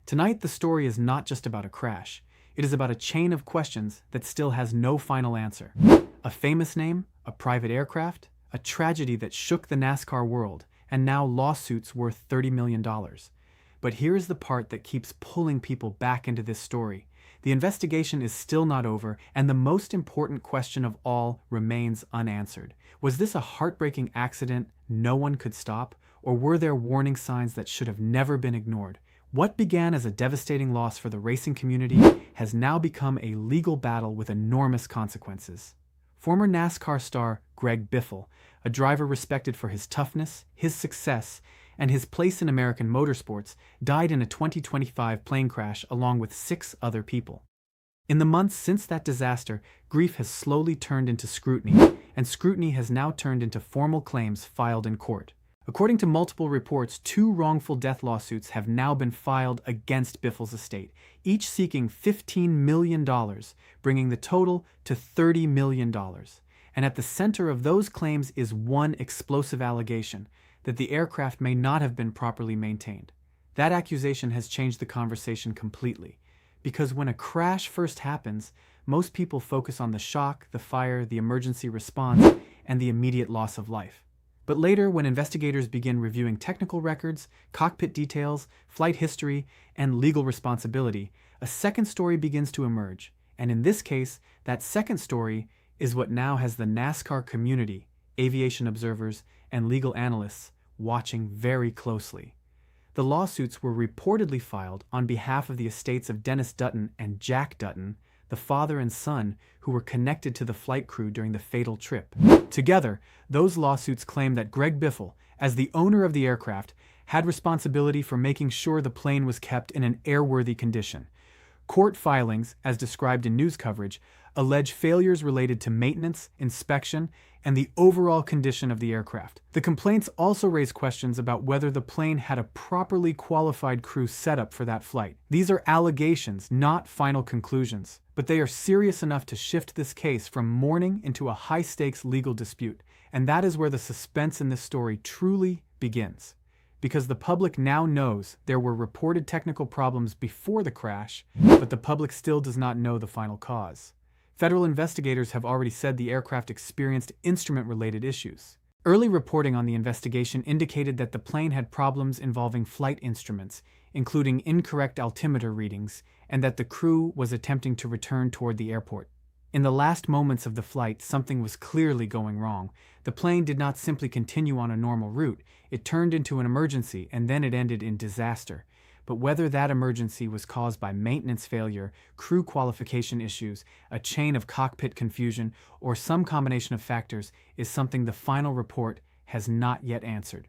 Tonight, the story is not just about a crash. It is about a chain of questions that still has no final answer. A famous name, a private aircraft, a tragedy that shook the NASCAR world, and now lawsuits worth $30 million. But here is the part that keeps pulling people back into this story. The investigation is still not over, and the most important question of all remains unanswered. Was this a heartbreaking accident no one could stop, or were there warning signs that should have never been ignored? What began as a devastating loss for the racing community has now become a legal battle with enormous consequences. Former NASCAR star Greg Biffle, a driver respected for his toughness, his success, and his place in American motorsports, died in a 2025 plane crash along with 6 other people. In the months since that disaster, grief has slowly turned into scrutiny, and scrutiny has now turned into formal claims filed in court. According to multiple reports, 2 wrongful death lawsuits have now been filed against Biffle's estate, each seeking $15 million, bringing the total to $30 million. And at the center of those claims is one explosive allegation, that the aircraft may not have been properly maintained. That accusation has changed the conversation completely, because when a crash first happens, most people focus on the shock, the fire, the emergency response, and the immediate loss of life. But later, when investigators begin reviewing technical records, cockpit details, flight history, and legal responsibility, a second story begins to emerge. And in this case, that second story is what now has the NASCAR community, aviation observers, and legal analysts watching very closely. The lawsuits were reportedly filed on behalf of the estates of Dennis Dutton and Jack Dutton, the father and son who were connected to the flight crew during the fatal trip. Together, those lawsuits claim that Greg Biffle, as the owner of the aircraft, had responsibility for making sure the plane was kept in an airworthy condition. Court filings, as described in news coverage, allege failures related to maintenance, inspection, and the overall condition of the aircraft. The complaints also raise questions about whether the plane had a properly qualified crew setup for that flight. These are allegations, not final conclusions, but they are serious enough to shift this case from mourning into a high-stakes legal dispute, and that is where the suspense in this story truly begins. Because the public now knows there were reported technical problems before the crash, but the public still does not know the final cause. Federal investigators have already said the aircraft experienced instrument-related issues. Early reporting on the investigation indicated that the plane had problems involving flight instruments, including incorrect altimeter readings, and that the crew was attempting to return toward the airport. In the last moments of the flight, something was clearly going wrong. The plane did not simply continue on a normal route. It turned into an emergency, and then it ended in disaster. But whether that emergency was caused by maintenance failure, crew qualification issues, a chain of cockpit confusion, or some combination of factors is something the final report has not yet answered.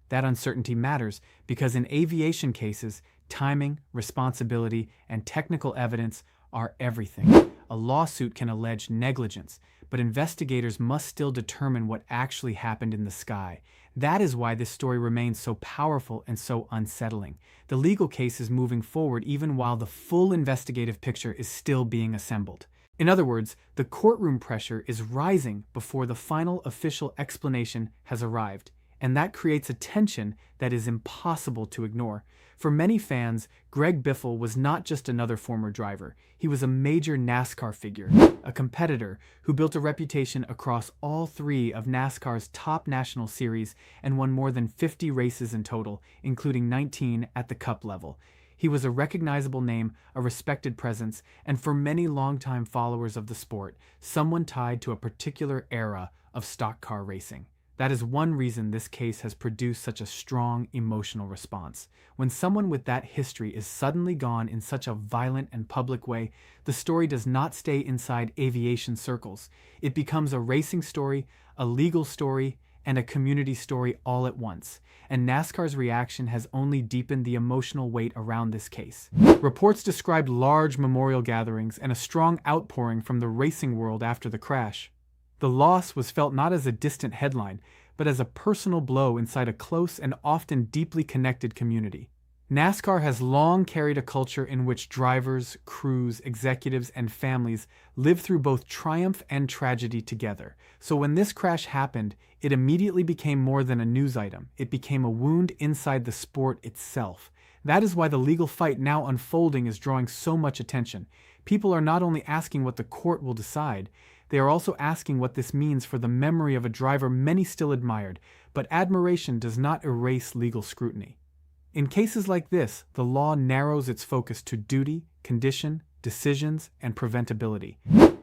That uncertainty matters because in aviation cases, timing, responsibility, and technical evidence are everything. A lawsuit can allege negligence, but investigators must still determine what actually happened in the sky. That is why this story remains so powerful and so unsettling. The legal case is moving forward even while the full investigative picture is still being assembled. In other words, the courtroom pressure is rising before the final official explanation has arrived, and that creates a tension that is impossible to ignore. For many fans, Greg Biffle was not just another former driver. He was a major NASCAR figure, a competitor who built a reputation across all 3 of NASCAR's top national series and won more than 50 races in total, including 19 at the Cup level. He was a recognizable name, a respected presence, and for many longtime followers of the sport, someone tied to a particular era of stock car racing. That is one reason this case has produced such a strong emotional response. When someone with that history is suddenly gone in such a violent and public way, the story does not stay inside aviation circles. It becomes a racing story, a legal story, and a community story all at once. And NASCAR's reaction has only deepened the emotional weight around this case. Reports described large memorial gatherings and a strong outpouring from the racing world after the crash. The loss was felt not as a distant headline, but as a personal blow inside a close and often deeply connected community. NASCAR has long carried a culture in which drivers, crews, executives, and families live through both triumph and tragedy together. So when this crash happened, it immediately became more than a news item. It became a wound inside the sport itself. That is why the legal fight now unfolding is drawing so much attention. People are not only asking what the court will decide, they are also asking what this means for the memory of a driver many still admired, but admiration does not erase legal scrutiny. In cases like this, the law narrows its focus to duty, condition, decisions, and preventability.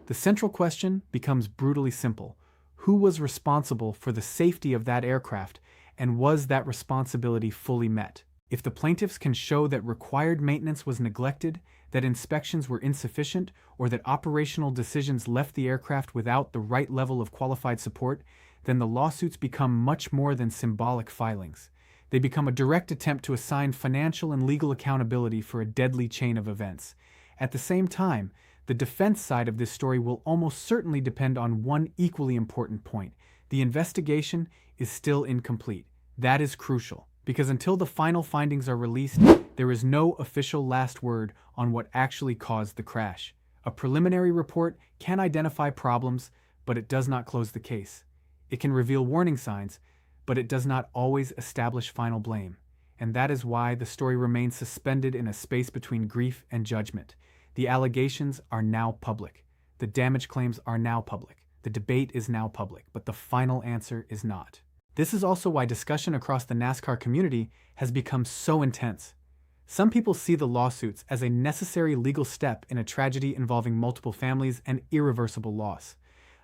The central question becomes brutally simple. Who was responsible for the safety of that aircraft, and was that responsibility fully met? If the plaintiffs can show that required maintenance was neglected, that inspections were insufficient, or that operational decisions left the aircraft without the right level of qualified support, then the lawsuits become much more than symbolic filings. They become a direct attempt to assign financial and legal accountability for a deadly chain of events. At the same time, the defense side of this story will almost certainly depend on one equally important point. The investigation is still incomplete. That is crucial, because until the final findings are released, there is no official last word on what actually caused the crash. A preliminary report can identify problems, but it does not close the case. It can reveal warning signs, but it does not always establish final blame. And that is why the story remains suspended in a space between grief and judgment. The allegations are now public. The damage claims are now public. The debate is now public, but the final answer is not. This is also why discussion across the NASCAR community has become so intense. Some people see the lawsuits as a necessary legal step in a tragedy involving multiple families and irreversible loss.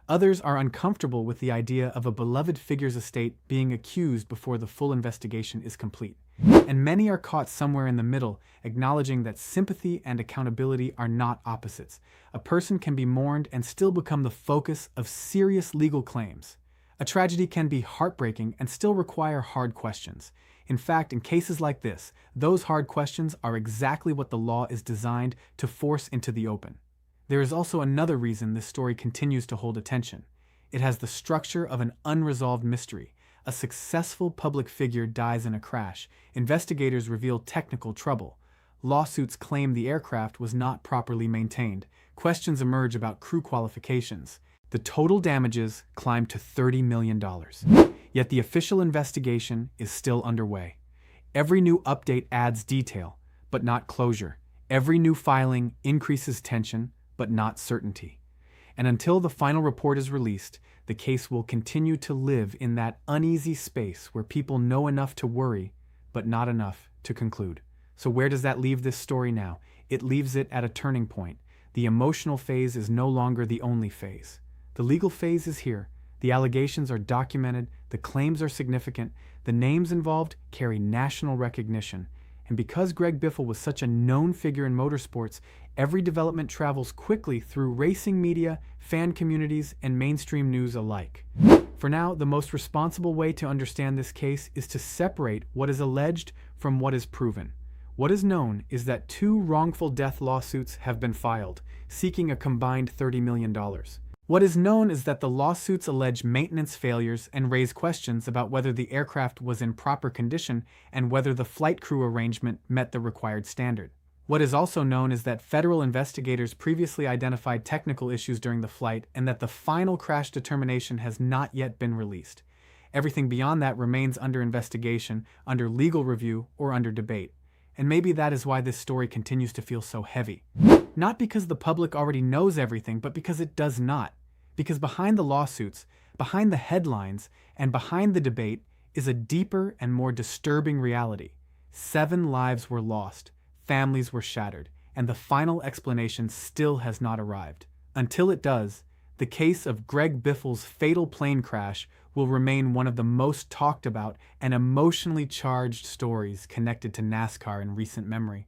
Others are uncomfortable with the idea of a beloved figure's estate being accused before the full investigation is complete. And many are caught somewhere in the middle, acknowledging that sympathy and accountability are not opposites. A person can be mourned and still become the focus of serious legal claims. A tragedy can be heartbreaking and still require hard questions. In fact, in cases like this, those hard questions are exactly what the law is designed to force into the open. There is also another reason this story continues to hold attention. It has the structure of an unresolved mystery. A successful public figure dies in a crash. Investigators reveal technical trouble. Lawsuits claim the aircraft was not properly maintained. Questions emerge about crew qualifications. The total damages climb to $30 million. Yet the official investigation is still underway. Every new update adds detail, but not closure. Every new filing increases tension, but not certainty. And until the final report is released, the case will continue to live in that uneasy space where people know enough to worry, but not enough to conclude. So where does that leave this story now? It leaves it at a turning point. The emotional phase is no longer the only phase. The legal phase is here. The allegations are documented, the claims are significant, the names involved carry national recognition. And because Greg Biffle was such a known figure in motorsports, every development travels quickly through racing media, fan communities, and mainstream news alike. For now, the most responsible way to understand this case is to separate what is alleged from what is proven. What is known is that 2 wrongful death lawsuits have been filed, seeking a combined $30 million. What is known is that the lawsuits allege maintenance failures and raise questions about whether the aircraft was in proper condition and whether the flight crew arrangement met the required standard. What is also known is that federal investigators previously identified technical issues during the flight and that the final crash determination has not yet been released. Everything beyond that remains under investigation, under legal review, or under debate. And maybe that is why this story continues to feel so heavy. Not because the public already knows everything, but because it does not. Because behind the lawsuits, behind the headlines, and behind the debate is a deeper and more disturbing reality. 7 lives were lost, families were shattered, and the final explanation still has not arrived. Until it does, the case of Greg Biffle's fatal plane crash will remain one of the most talked about and emotionally charged stories connected to NASCAR in recent memory.